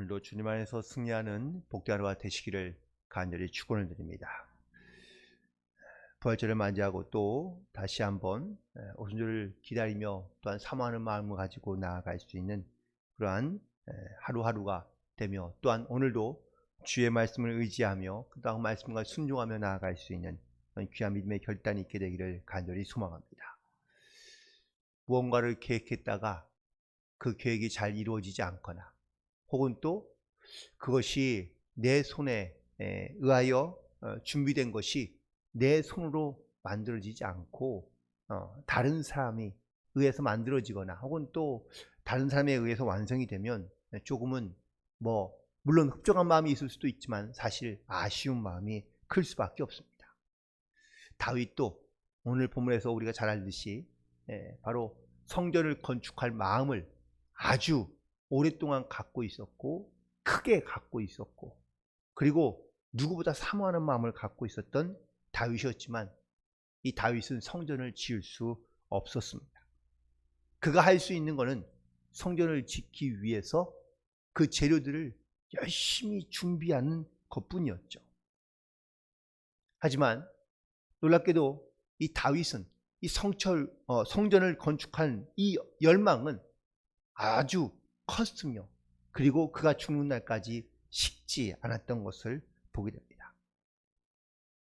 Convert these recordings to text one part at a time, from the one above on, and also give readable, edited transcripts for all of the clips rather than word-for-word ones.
오늘도 주님 안에서 승리하는 복된 하루가 되시기를 간절히 축원을 드립니다. 부활절을 맞이하고 또 다시 한번 오순절을 기다리며 또한 사모하는 마음을 가지고 나아갈 수 있는 그러한 하루하루가 되며, 또한 오늘도 주의 말씀을 의지하며 그 다음 말씀과 순종하며 나아갈 수 있는 그런 귀한 믿음의 결단이 있게 되기를 간절히 소망합니다. 무언가를 계획했다가 그 계획이 잘 이루어지지 않거나, 혹은 또 그것이 내 손에 의하여 준비된 것이 내 손으로 만들어지지 않고 다른 사람이 의해서 만들어지거나, 혹은 또 다른 사람에 의해서 완성이 되면 조금은 물론 흡족한 마음이 있을 수도 있지만 사실 아쉬운 마음이 클 수밖에 없습니다. 다윗도 오늘 본문에서 우리가 잘 알듯이 바로 성전을 건축할 마음을 아주 오랫동안 갖고 있었고, 크게 갖고 있었고, 그리고 누구보다 사모하는 마음을 갖고 있었던 다윗이었지만, 이 다윗은 성전을 지을 수 없었습니다. 그가 할 수 있는 것은 성전을 짓기 위해서 그 재료들을 열심히 준비하는 것뿐이었죠. 하지만 놀랍게도 이 다윗은 이 성전을 건축한 이 열망은 아주 컸으며, 그리고 그가 죽는 날까지 식지 않았던 것을 보게 됩니다.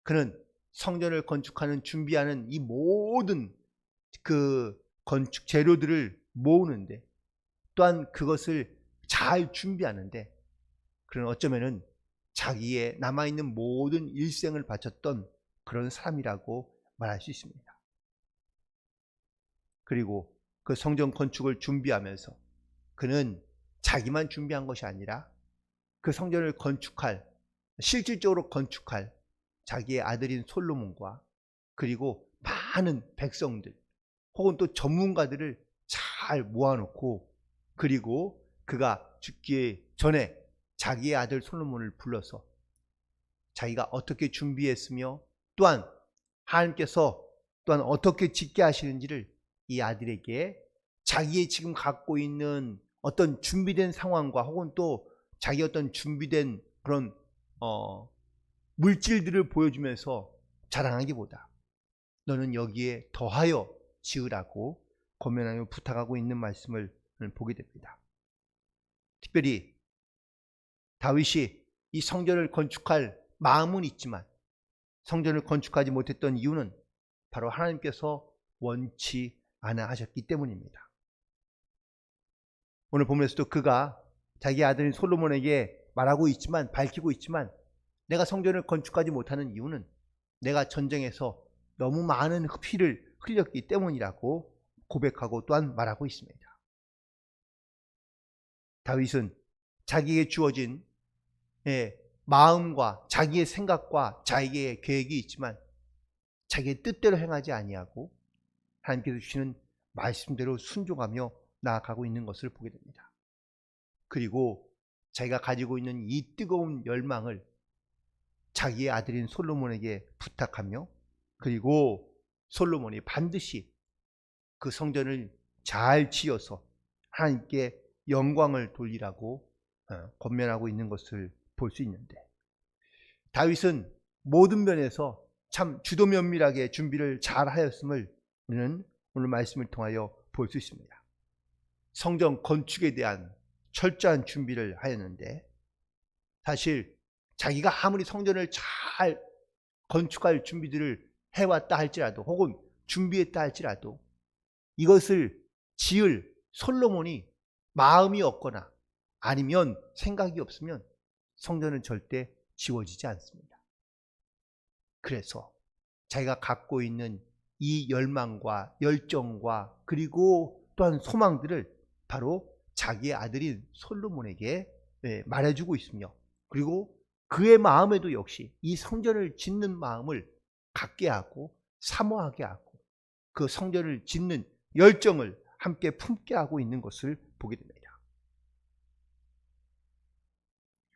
그는 성전을 건축하는 준비하는 이 모든 그 건축 재료들을 모으는데, 또한 그것을 잘 준비하는데, 그는 어쩌면은 자기의 남아있는 모든 일생을 바쳤던 그런 사람이라고 말할 수 있습니다. 그리고 그 성전 건축을 준비하면서 그는 자기만 준비한 것이 아니라 그 성전을 실질적으로 건축할 자기의 아들인 솔로몬과, 그리고 많은 백성들 혹은 또 전문가들을 잘 모아놓고, 그리고 그가 죽기 전에 자기의 아들 솔로몬을 불러서 자기가 어떻게 준비했으며, 또한 하나님께서 또한 어떻게 짓게 하시는지를 이 아들에게 자기의 지금 갖고 있는 어떤 준비된 상황과, 혹은 또 자기 어떤 준비된 그런 물질들을 보여주면서 자랑하기보다 너는 여기에 더하여 지으라고 권면하며 부탁하고 있는 말씀을 보게 됩니다. 특별히 다윗이 이 성전을 건축할 마음은 있지만 성전을 건축하지 못했던 이유는 바로 하나님께서 원치 않아 하셨기 때문입니다. 오늘 본문에서도 그가 자기 아들인 솔로몬에게 말하고 있지만, 밝히고 있지만, 내가 성전을 건축하지 못하는 이유는 내가 전쟁에서 너무 많은 피를 흘렸기 때문이라고 고백하고 또한 말하고 있습니다. 다윗은 자기에게 주어진 마음과 자기의 생각과 자기의 계획이 있지만 자기의 뜻대로 행하지 아니하고 하나님께서 주시는 말씀대로 순종하며 나아가고 있는 것을 보게 됩니다. 그리고 자기가 가지고 있는 이 뜨거운 열망을 자기의 아들인 솔로몬에게 부탁하며, 그리고 솔로몬이 반드시 그 성전을 잘 지어서 하나님께 영광을 돌리라고 권면하고 있는 것을 볼 수 있는데, 다윗은 모든 면에서 참 주도면밀하게 준비를 잘 하였음을 우리는 오늘 말씀을 통하여 볼 수 있습니다. 성전 건축에 대한 철저한 준비를 하였는데, 사실 자기가 아무리 성전을 잘 건축할 준비들을 해왔다 할지라도, 혹은 준비했다 할지라도, 이것을 지을 솔로몬이 마음이 없거나 아니면 생각이 없으면 성전은 절대 지워지지 않습니다. 그래서 자기가 갖고 있는 이 열망과 열정과, 그리고 또한 소망들을 바로 자기의 아들인 솔로몬에게 말해주고 있으며, 그리고 그의 마음에도 역시 이 성전을 짓는 마음을 갖게 하고 사모하게 하고 그 성전을 짓는 열정을 함께 품게 하고 있는 것을 보게 됩니다.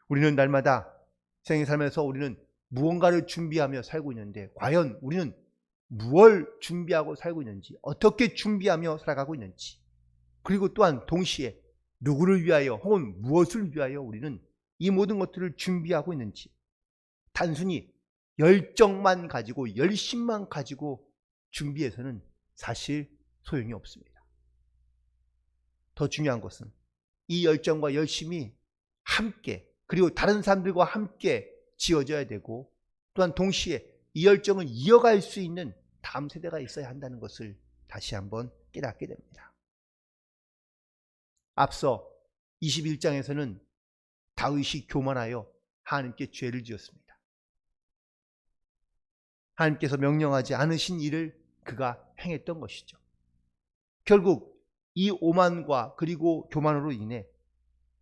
우리는 날마다 생애 살면서 우리는 무언가를 준비하며 살고 있는데, 과연 우리는 무엇을 준비하고 살고 있는지, 어떻게 준비하며 살아가고 있는지, 그리고 또한 동시에 누구를 위하여 혹은 무엇을 위하여 우리는 이 모든 것들을 준비하고 있는지, 단순히 열정만 가지고 열심만 가지고 준비해서는 사실 소용이 없습니다. 더 중요한 것은 이 열정과 열심이 함께, 그리고 다른 사람들과 함께 지어져야 되고, 또한 동시에 이 열정을 이어갈 수 있는 다음 세대가 있어야 한다는 것을 다시 한번 깨닫게 됩니다. 앞서 21장에서는 다윗이 교만하여 하나님께 죄를 지었습니다. 하나님께서 명령하지 않으신 일을 그가 행했던 것이죠. 결국 이 오만과 그리고 교만으로 인해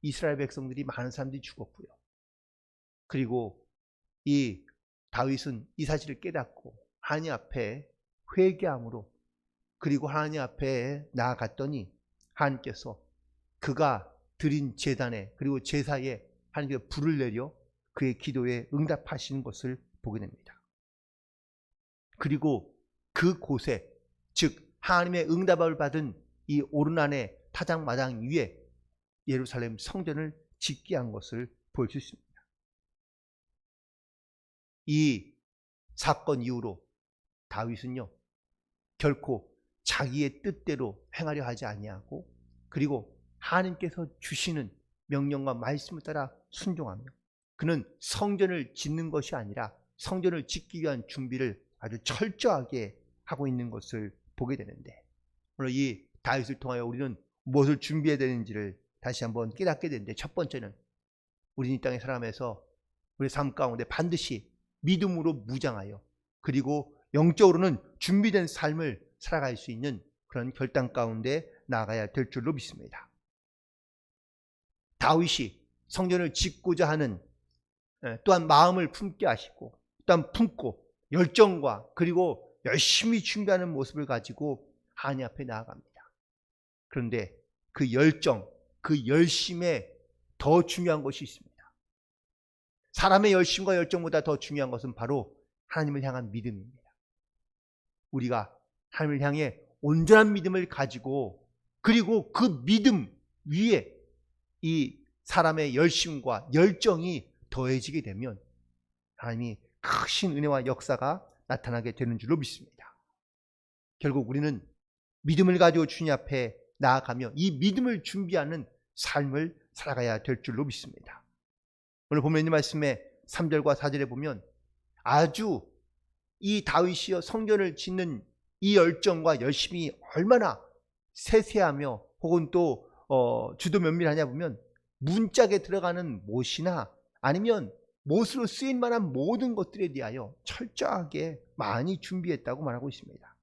이스라엘 백성들이, 많은 사람들이 죽었고요. 그리고 이 다윗은 이 사실을 깨닫고 하나님 앞에 회개함으로, 그리고 하나님 앞에 나아갔더니 하나님께서 그가 드린 제단에, 그리고 제사에 하나님께서 불을 내려 그의 기도에 응답하시는 것을 보게 됩니다. 그리고 그곳에, 즉 하나님의 응답을 받은 이 오르난의 타작마당 위에 예루살렘 성전을 짓게 한 것을 볼 수 있습니다. 이 사건 이후로 다윗은요, 결코 자기의 뜻대로 행하려 하지 아니하고, 그리고 하나님께서 주시는 명령과 말씀을 따라 순종하며, 그는 성전을 짓는 것이 아니라 성전을 짓기 위한 준비를 아주 철저하게 하고 있는 것을 보게 되는데, 오늘 이 다윗을 통하여 우리는 무엇을 준비해야 되는지를 다시 한번 깨닫게 되는데, 첫 번째는 우리 이 땅에 살아가면서 우리 삶 가운데 반드시 믿음으로 무장하여, 그리고 영적으로는 준비된 삶을 살아갈 수 있는 그런 결단 가운데 나아가야 될 줄로 믿습니다. 다윗이 성전을 짓고자 하는 또한 마음을 품게 하시고, 또한 품고 열정과 그리고 열심히 준비하는 모습을 가지고 하나님 앞에 나아갑니다. 그런데 그 열정, 그 열심에 더 중요한 것이 있습니다. 사람의 열심과 열정보다 더 중요한 것은 바로 하나님을 향한 믿음입니다. 우리가 하나님을 향해 온전한 믿음을 가지고, 그리고 그 믿음 위에 이 사람의 열심과 열정이 더해지게 되면 하나님이 크신 은혜와 역사가 나타나게 되는 줄로 믿습니다. 결국 우리는 믿음을 가지고 주님 앞에 나아가며 이 믿음을 준비하는 삶을 살아가야 될 줄로 믿습니다. 오늘 보면 이 말씀에 3절과 4절에 보면 아주 이 다윗이 성전을 짓는 이 열정과 열심이 얼마나 세세하며 혹은 또 주도 면밀하냐 보면, 문짝에 들어가는 못이나 아니면 못으로 쓰일 만한 모든 것들에 대하여 철저하게 많이 준비했다고 말하고 있습니다.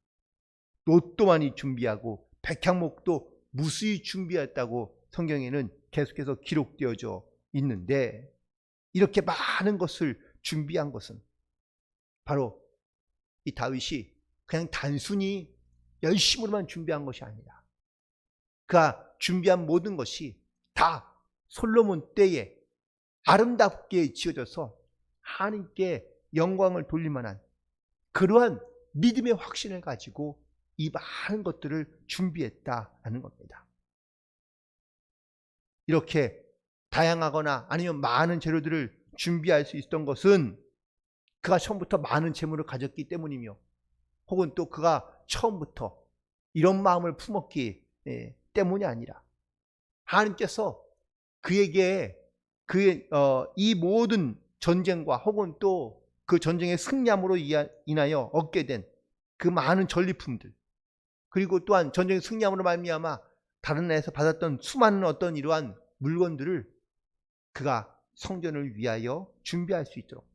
놋도 많이 준비하고 백향목도 무수히 준비했다고 성경에는 계속해서 기록되어져 있는데, 이렇게 많은 것을 준비한 것은 바로 이 다윗이 그냥 단순히 열심으로만 준비한 것이 아니라, 그가 준비한 모든 것이 다 솔로몬 때에 아름답게 지어져서 하나님께 영광을 돌릴 만한 그러한 믿음의 확신을 가지고 이 많은 것들을 준비했다는 겁니다. 이렇게 다양하거나 아니면 많은 재료들을 준비할 수 있었던 것은 그가 처음부터 많은 재물을 가졌기 때문이며, 혹은 또 그가 처음부터 이런 마음을 품었기 때문이 아니라, 하나님께서 그에게 그의 이 모든 전쟁과 혹은 또 그 전쟁의 승리함으로 인하여 얻게 된 그 많은 전리품들, 그리고 또한 전쟁의 승리함으로 말미암아 다른 나라에서 받았던 수많은 어떤 이러한 물건들을 그가 성전을 위하여 준비할 수 있도록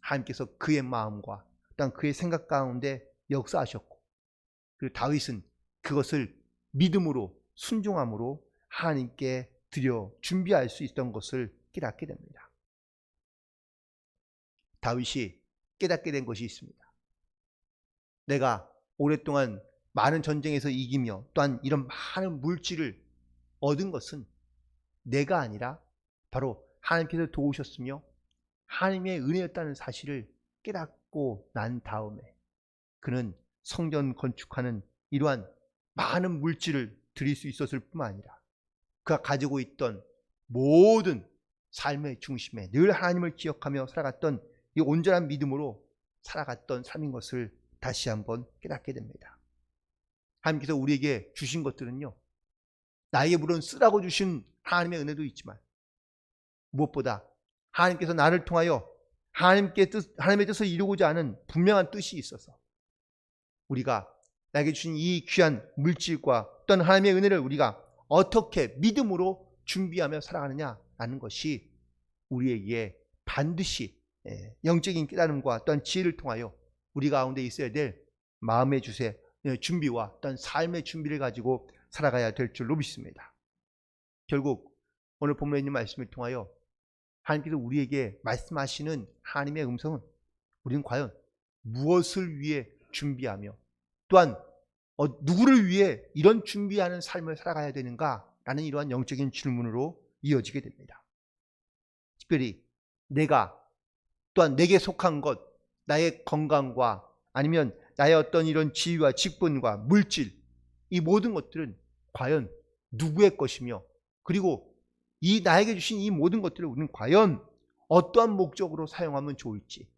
하나님께서 그의 마음과 또한 그의 생각 가운데 역사하셨고, 그리고 다윗은 그것을 믿음으로 순종함으로 하나님께 드려 준비할 수 있던 것을 깨닫게 됩니다. 다윗이 깨닫게 된 것이 있습니다. 내가 오랫동안 많은 전쟁에서 이기며 또한 이런 많은 물질을 얻은 것은 내가 아니라 바로 하나님께서 도우셨으며 하나님의 은혜였다는 사실을 깨닫고 난 다음에 그는 성전 건축하는 이러한 많은 물질을 드릴 수 있었을 뿐만 아니라 그가 가지고 있던 모든 삶의 중심에 늘 하나님을 기억하며 살아갔던 이 온전한 믿음으로 살아갔던 삶인 것을 다시 한번 깨닫게 됩니다. 하나님께서 우리에게 주신 것들은요, 나에게 물론 쓰라고 주신 하나님의 은혜도 있지만 무엇보다 하나님께서 나를 통하여 하나님의 뜻을 이루고자 하는 분명한 뜻이 있어서 우리가 나에게 주신 이 귀한 물질과 어떤 하나님의 은혜를 우리가 어떻게 믿음으로 준비하며 살아가느냐라는 것이 우리에게 반드시 영적인 깨달음과 어떤 지혜를 통하여 우리 가운데 있어야 될 마음의 준비와 어떤 삶의 준비를 가지고 살아가야 될 줄로 믿습니다. 결국 오늘 본문에 있는 말씀을 통하여 하나님께서 우리에게 말씀하시는 하나님의 음성은 우리는 과연 무엇을 위해 준비하며 또한 누구를 위해 이런 준비하는 삶을 살아가야 되는가라는 이러한 영적인 질문으로 이어지게 됩니다. 특별히 내가 또한 내게 속한 것, 나의 건강과 아니면 나의 어떤 이런 지위와 직분과 물질, 이 모든 것들은 과연 누구의 것이며 그리고 이 나에게 주신 이 모든 것들을 우리는 과연 어떠한 목적으로 사용하면 좋을지,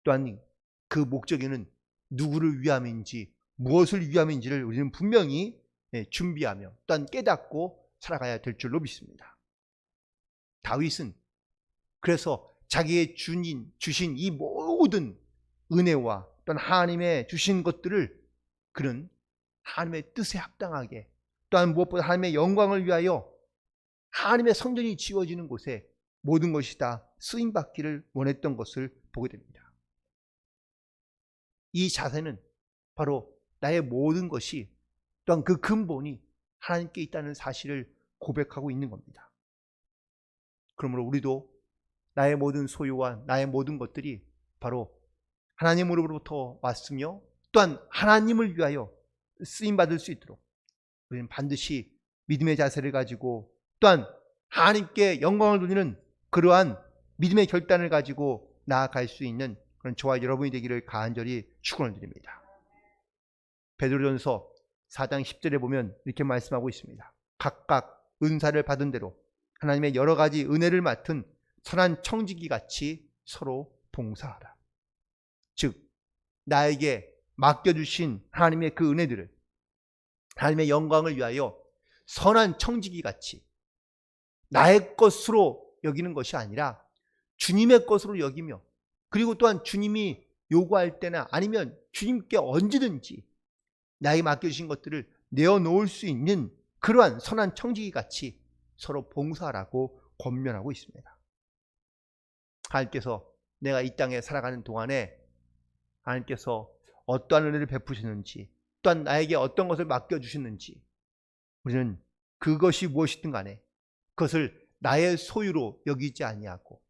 또한 그 목적에는 누구를 위함인지 무엇을 위함인지를 우리는 분명히 준비하며 또한 깨닫고 살아가야 될 줄로 믿습니다. 다윗은 그래서 자기의 주신 이 모든 은혜와 또한 하나님의 주신 것들을 그는 하나님의 뜻에 합당하게 또한 무엇보다 하나님의 영광을 위하여 하나님의 성전이 지어지는 곳에 모든 것이 다 쓰임받기를 원했던 것을 보게 됩니다. 이 자세는 바로 나의 모든 것이 또한 그 근본이 하나님께 있다는 사실을 고백하고 있는 겁니다. 그러므로 우리도 나의 모든 소유와 나의 모든 것들이 바로 하나님으로부터 왔으며 또한 하나님을 위하여 쓰임받을 수 있도록 우리는 반드시 믿음의 자세를 가지고 또한 하나님께 영광을 돌리는 그러한 믿음의 결단을 가지고 나아갈 수 있는 그런 저와 여러분이 되기를 간절히 축원을 드립니다. 베드로전서 4장 10절에 보면 이렇게 말씀하고 있습니다. 각각 은사를 받은 대로 하나님의 여러 가지 은혜를 맡은 선한 청지기 같이 서로 봉사하라. 즉 나에게 맡겨주신 하나님의 그 은혜들을 하나님의 영광을 위하여 선한 청지기 같이 나의 것으로 여기는 것이 아니라 주님의 것으로 여기며 그리고 또한 주님이 요구할 때나 아니면 주님께 언제든지 나에게 맡겨주신 것들을 내어놓을 수 있는 그러한 선한 청지기 같이 서로 봉사하라고 권면하고 있습니다. 하나님께서 내가 이 땅에 살아가는 동안에 하나님께서 어떠한 은혜를 베푸시는지 또한 나에게 어떤 것을 맡겨주시는지 우리는 그것이 무엇이든 간에 그것을 나의 소유로 여기지 아니하고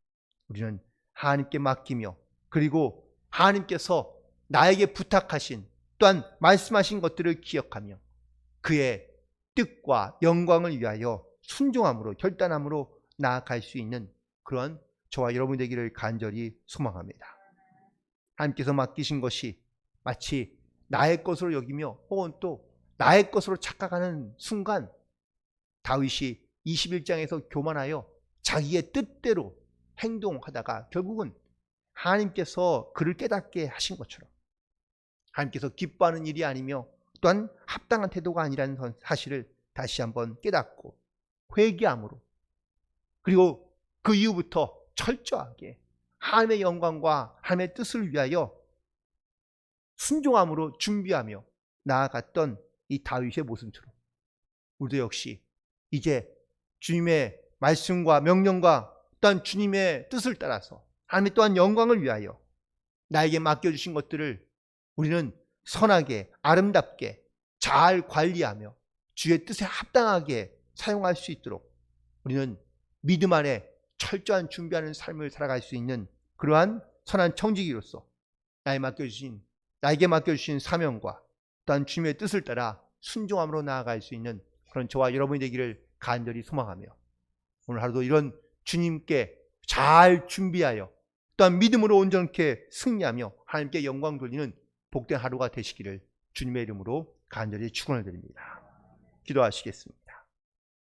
우리는 하나님께 맡기며 그리고 하나님께서 나에게 부탁하신 또한 말씀하신 것들을 기억하며 그의 뜻과 영광을 위하여 순종함으로 결단함으로 나아갈 수 있는 그런 저와 여러분이 되기를 간절히 소망합니다. 하나님께서 맡기신 것이 마치 나의 것으로 여기며 혹은 또 나의 것으로 착각하는 순간 다윗이 21장에서 교만하여 자기의 뜻대로 행동하다가 결국은 하나님께서 그를 깨닫게 하신 것처럼 하나님께서 기뻐하는 일이 아니며 또한 합당한 태도가 아니라는 사실을 다시 한번 깨닫고 회개함으로 그리고 그 이후부터 철저하게 하나님의 영광과 하나님의 뜻을 위하여 순종함으로 준비하며 나아갔던 이 다윗의 모습처럼 우리도 역시 이제 주님의 말씀과 명령과 또한 주님의 뜻을 따라서 하나님의 또한 영광을 위하여 나에게 맡겨주신 것들을 우리는 선하게 아름답게 잘 관리하며 주의 뜻에 합당하게 사용할 수 있도록 우리는 믿음 안에 철저한 준비하는 삶을 살아갈 수 있는 그러한 선한 청지기로서 나에게 맡겨주신 사명과 또한 주님의 뜻을 따라 순종함으로 나아갈 수 있는 그런 저와 여러분이 되기를 간절히 소망하며 오늘 하루도 이런 주님께 잘 준비하여 또한 믿음으로 온전케 승리하며 하나님께 영광 돌리는 복된 하루가 되시기를 주님의 이름으로 간절히 축원을 드립니다. 기도하시겠습니다.